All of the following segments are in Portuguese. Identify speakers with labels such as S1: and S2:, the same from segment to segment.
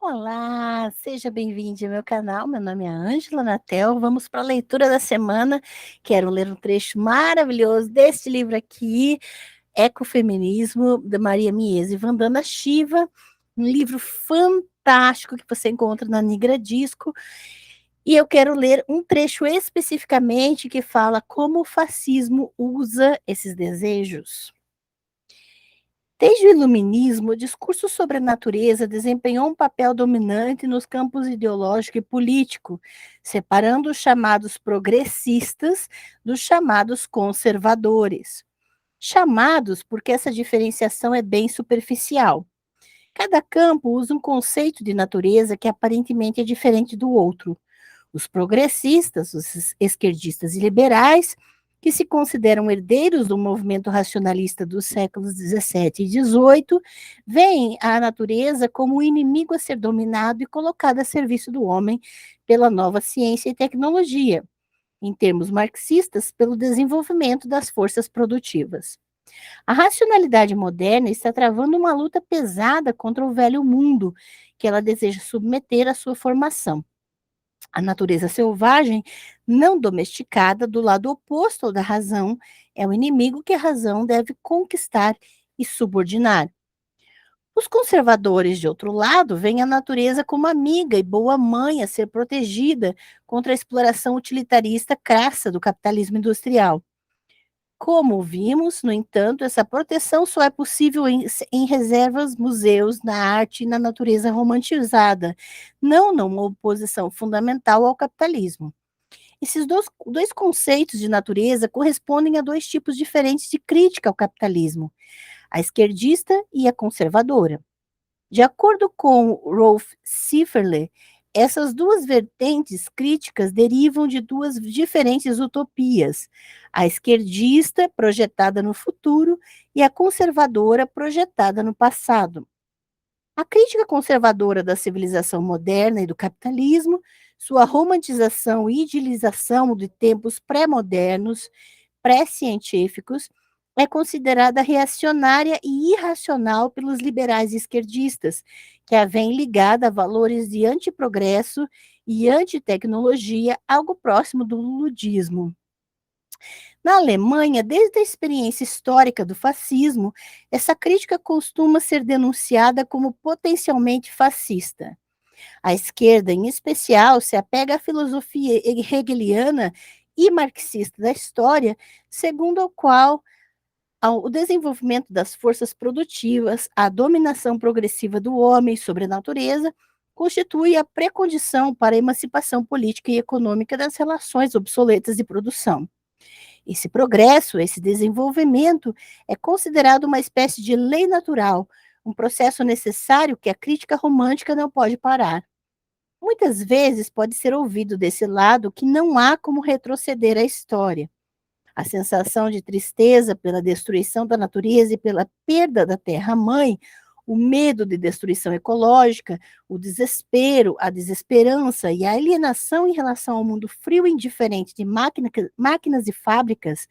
S1: Olá, seja bem-vindo ao meu canal. Meu nome é Ângela Natel. Vamos para a leitura da semana. Quero ler um trecho maravilhoso deste livro aqui, Ecofeminismo, da Maria Mies e Vandana Shiva. Um livro fantástico que você encontra na Nigra Disco. E eu quero ler um trecho especificamente que fala como o fascismo usa esses desejos. Desde o Iluminismo, o discurso sobre a natureza desempenhou um papel dominante nos campos ideológico e político, separando os chamados progressistas dos chamados conservadores. Chamados porque essa diferenciação é bem superficial. Cada campo usa um conceito de natureza que aparentemente é diferente do outro. Os progressistas, os esquerdistas e liberais, que se consideram herdeiros do movimento racionalista dos séculos XVII e XVIII, veem a natureza como um inimigo a ser dominado e colocado a serviço do homem pela nova ciência e tecnologia, em termos marxistas, pelo desenvolvimento das forças produtivas. A racionalidade moderna está travando uma luta pesada contra o velho mundo, que ela deseja submeter à sua formação. A natureza selvagem, não domesticada, do lado oposto ao da razão, é o inimigo que a razão deve conquistar e subordinar. Os conservadores, de outro lado, veem a natureza como amiga e boa mãe a ser protegida contra a exploração utilitarista crassa do capitalismo industrial. Como vimos, no entanto, essa proteção só é possível em reservas, museus, na arte e na natureza romantizada, não numa oposição fundamental ao capitalismo. Esses dois conceitos de natureza correspondem a dois tipos diferentes de crítica ao capitalismo, a esquerdista e a conservadora. De acordo com Rolf Zifferle, essas duas vertentes críticas derivam de duas diferentes utopias: a esquerdista, projetada no futuro, e a conservadora, projetada no passado. A crítica conservadora da civilização moderna e do capitalismo, sua romantização e idealização de tempos pré-modernos, pré-científicos, é considerada reacionária e irracional pelos liberais esquerdistas, que a veem ligada a valores de antiprogresso e antitecnologia, algo próximo do ludismo. Na Alemanha, desde a experiência histórica do fascismo, essa crítica costuma ser denunciada como potencialmente fascista. A esquerda, em especial, se apega à filosofia hegeliana e marxista da história, segundo a qual o desenvolvimento das forças produtivas, a dominação progressiva do homem sobre a natureza, constitui a precondição para a emancipação política e econômica das relações obsoletas de produção. Esse progresso, esse desenvolvimento, é considerado uma espécie de lei natural, um processo necessário que a crítica romântica não pode parar. Muitas vezes pode ser ouvido desse lado que não há como retroceder à história. A sensação de tristeza pela destruição da natureza e pela perda da terra-mãe, o medo de destruição ecológica, o desespero, a desesperança e a alienação em relação ao mundo frio e indiferente de máquinas e fábricas,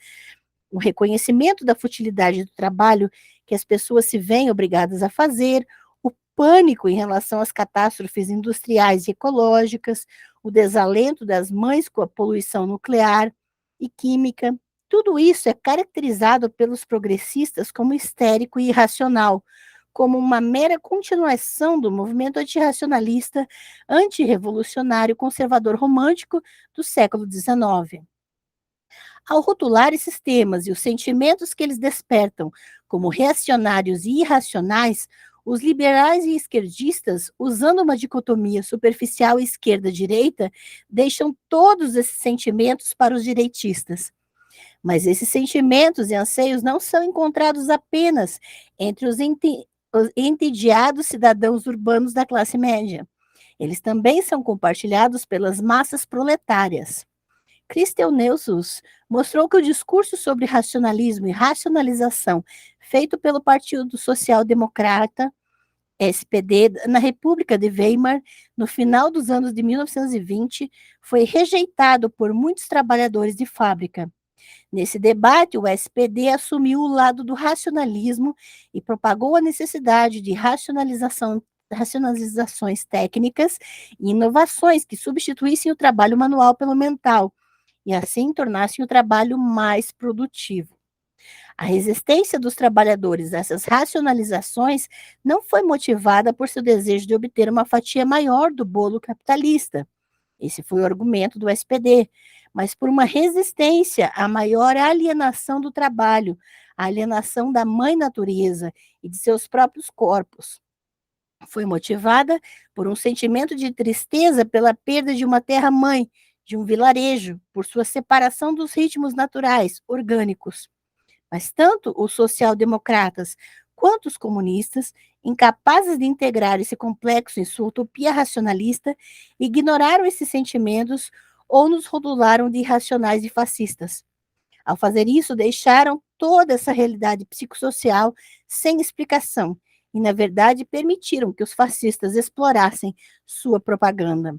S1: o reconhecimento da futilidade do trabalho que as pessoas se veem obrigadas a fazer, o pânico em relação às catástrofes industriais e ecológicas, o desalento das mães com a poluição nuclear e química. Tudo isso é caracterizado pelos progressistas como histérico e irracional, como uma mera continuação do movimento antirracionalista, antirrevolucionário, conservador romântico do século XIX. Ao rotular esses temas e os sentimentos que eles despertam como reacionários e irracionais, os liberais e esquerdistas, usando uma dicotomia superficial esquerda-direita, deixam todos esses sentimentos para os direitistas. Mas esses sentimentos e anseios não são encontrados apenas entre os entediados cidadãos urbanos da classe média. Eles também são compartilhados pelas massas proletárias. Christel Neusus mostrou que o discurso sobre racionalismo e racionalização feito pelo Partido Social Democrata, SPD, na República de Weimar, no final dos anos de 1920, foi rejeitado por muitos trabalhadores de fábrica. Nesse debate, o SPD assumiu o lado do racionalismo e propagou a necessidade de racionalização racionalizações técnicas e inovações que substituíssem o trabalho manual pelo mental, e assim tornassem o trabalho mais produtivo. A resistência dos trabalhadores a essas racionalizações não foi motivada por seu desejo de obter uma fatia maior do bolo capitalista. Esse foi o argumento do SPD, mas por uma resistência à maior alienação do trabalho, à alienação da mãe natureza e de seus próprios corpos. Foi motivada por um sentimento de tristeza pela perda de uma terra-mãe, de um vilarejo, por sua separação dos ritmos naturais, orgânicos. Mas tanto os social-democratas quanto os comunistas, incapazes de integrar esse complexo em sua utopia racionalista, ignoraram esses sentimentos ou nos rotularam de irracionais e fascistas. Ao fazer isso, deixaram toda essa realidade psicossocial sem explicação e, na verdade, permitiram que os fascistas explorassem sua propaganda.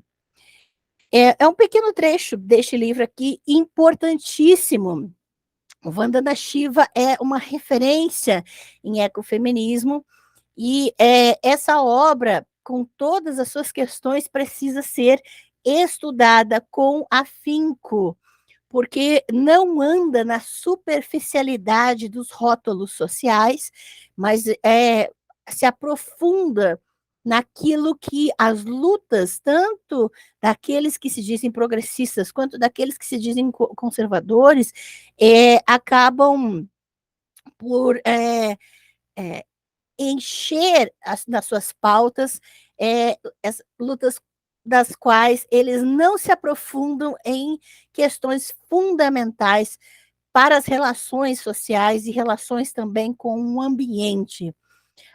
S1: É um pequeno trecho deste livro aqui, importantíssimo. O Vandana Shiva é uma referência em ecofeminismo e essa obra, com todas as suas questões, precisa ser estudada com afinco, porque não anda na superficialidade dos rótulos sociais, mas se aprofunda naquilo que as lutas, tanto daqueles que se dizem progressistas, quanto daqueles que se dizem conservadores, acabam por encher nas suas pautas as lutas das quais eles não se aprofundam em questões fundamentais para as relações sociais e relações também com o ambiente.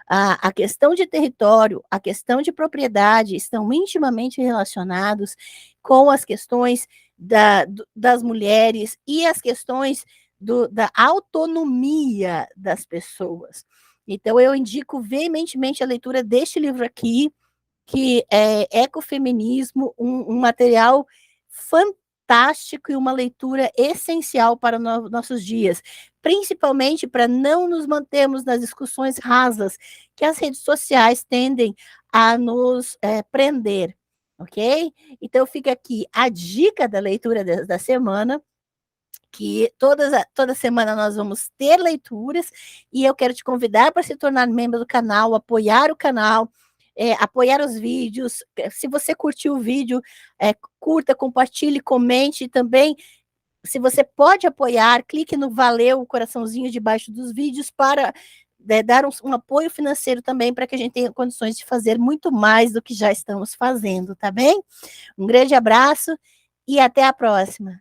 S1: A questão de território, a questão de propriedade estão intimamente relacionados com as questões das mulheres e as questões da autonomia das pessoas. Então, eu indico veementemente a leitura deste livro aqui, que é Ecofeminismo, um material fantástico e uma leitura essencial para nossos dias, principalmente para não nos mantermos nas discussões rasas que as redes sociais tendem a nos prender, ok? Então fica aqui a dica da leitura da semana, que toda semana nós vamos ter leituras, e eu quero te convidar para se tornar membro do canal, apoiar o canal, apoiar os vídeos. Se você curtiu o vídeo, curta, compartilhe, comente, e também, se você pode apoiar, clique no valeu, o coraçãozinho debaixo dos vídeos, para dar um apoio financeiro também, para que a gente tenha condições de fazer muito mais do que já estamos fazendo, tá bem? Um grande abraço e até a próxima.